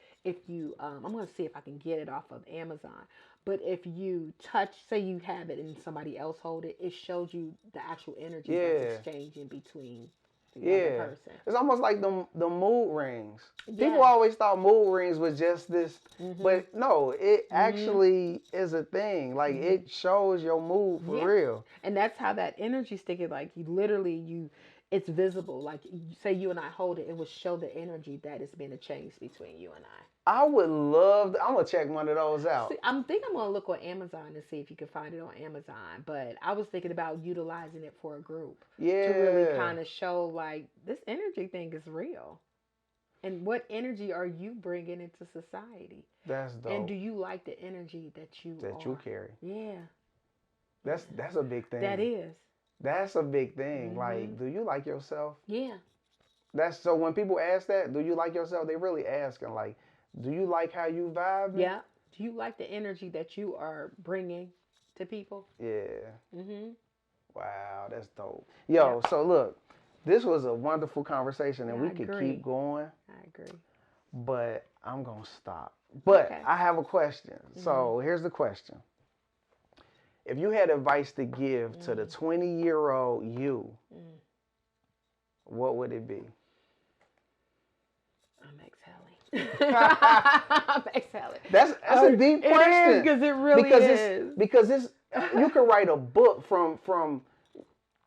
I'm gonna see if I can get it off of Amazon. But if you touch, say you have it and somebody else hold it, it shows you the actual energy that's exchanging between the other person. It's almost like the mood rings. Yeah. People always thought mood rings was just this, but no, it actually is a thing. Like it shows your mood for real. And that's how that energy stick is. Like you literally it's visible. Like say you and I hold it, it will show the energy that has been a change between you and I. I would love. I'm gonna check one of those out. See, I'm gonna look on Amazon and see if you can find it on Amazon. But I was thinking about utilizing it for a group to really kind of show like this energy thing is real, and what energy are you bringing into society? That's dope. And do you like the energy that you carry? Yeah, that's a big thing. that is. That's a big thing. Like, do you like yourself? Yeah. That's so when people ask that, do you like yourself? They really asking like, do you like how you vibe? Yeah. Do you like the energy that you are bringing to people? Yeah. Wow, that's dope. Yo, so look, this was a wonderful conversation, and we could keep going. I agree. But I'm gonna stop. But Okay. I have a question. So here's the question: if you had advice to give to the 20-year-old you, what would it be? I'm exhaling. I'm exhaling. That's a deep question. Because it really is. Because it's you could write a book from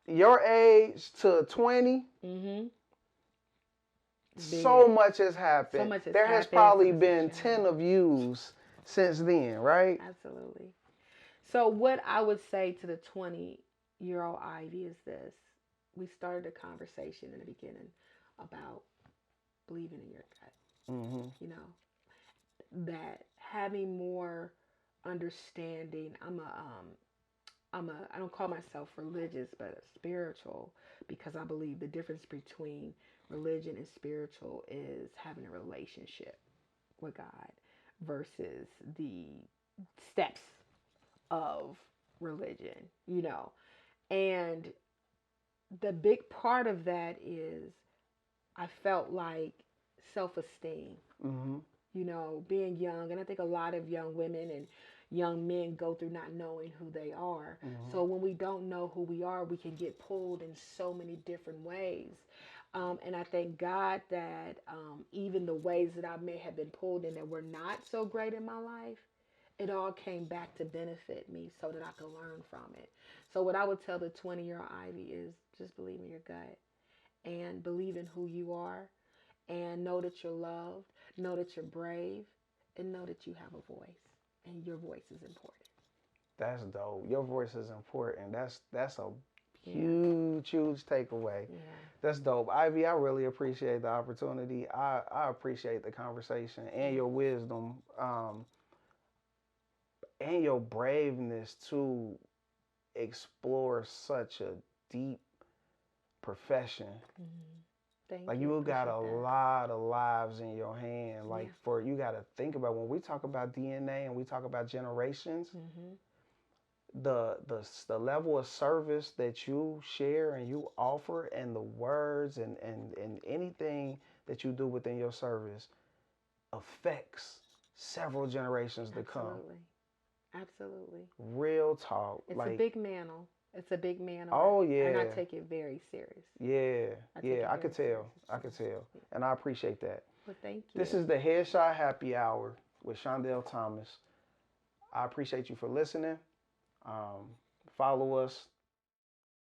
your age to 20. So much has happened. So much has there has happened probably since been it's 10 of yous since then, right? Absolutely. So what I would say to the 20-year-old Ivy is this. We started a conversation in the beginning about believing in your gut. You know, that having more understanding. I don't call myself religious, but spiritual, because I believe the difference between religion and spiritual is having a relationship with God versus the steps of religion, you know. And the big part of that is I felt like self-esteem, you know, being young. And I think a lot of young women and young men go through not knowing who they are. So when we don't know who we are, we can get pulled in so many different ways. And I thank God that even the ways that I may have been pulled in that were not so great in my life, it all came back to benefit me so that I could learn from it. So what I would tell the 20-year-old Ivy is just believe in your gut and believe in who you are and know that you're loved, know that you're brave, and know that you have a voice and your voice is important. That's dope. Your voice is important. That's a Yeah. huge takeaway. Yeah. That's dope. Ivy, I really appreciate the opportunity. I appreciate the conversation and your wisdom, and your braveness to explore such a deep profession. Mm-hmm. Thank Like you. you got a Appreciate that. lot of lives in your hand. Like Yeah. for you got to think about when we talk about DNA and we talk about generations, Mm-hmm. the level of service that you share and you offer and the words and anything that you do within your service affects several generations to come. Absolutely. Absolutely. Real talk. It's a Like, big mantle. It's a big mantle. oh And I yeah. take it very serious. Yeah. I take Yeah, it I could very serious. tell. I could tell. Yeah. And I appreciate that. Well, thank This you. is the Headshot Happy Hour with Shondell Thomas. I appreciate you for listening. Follow us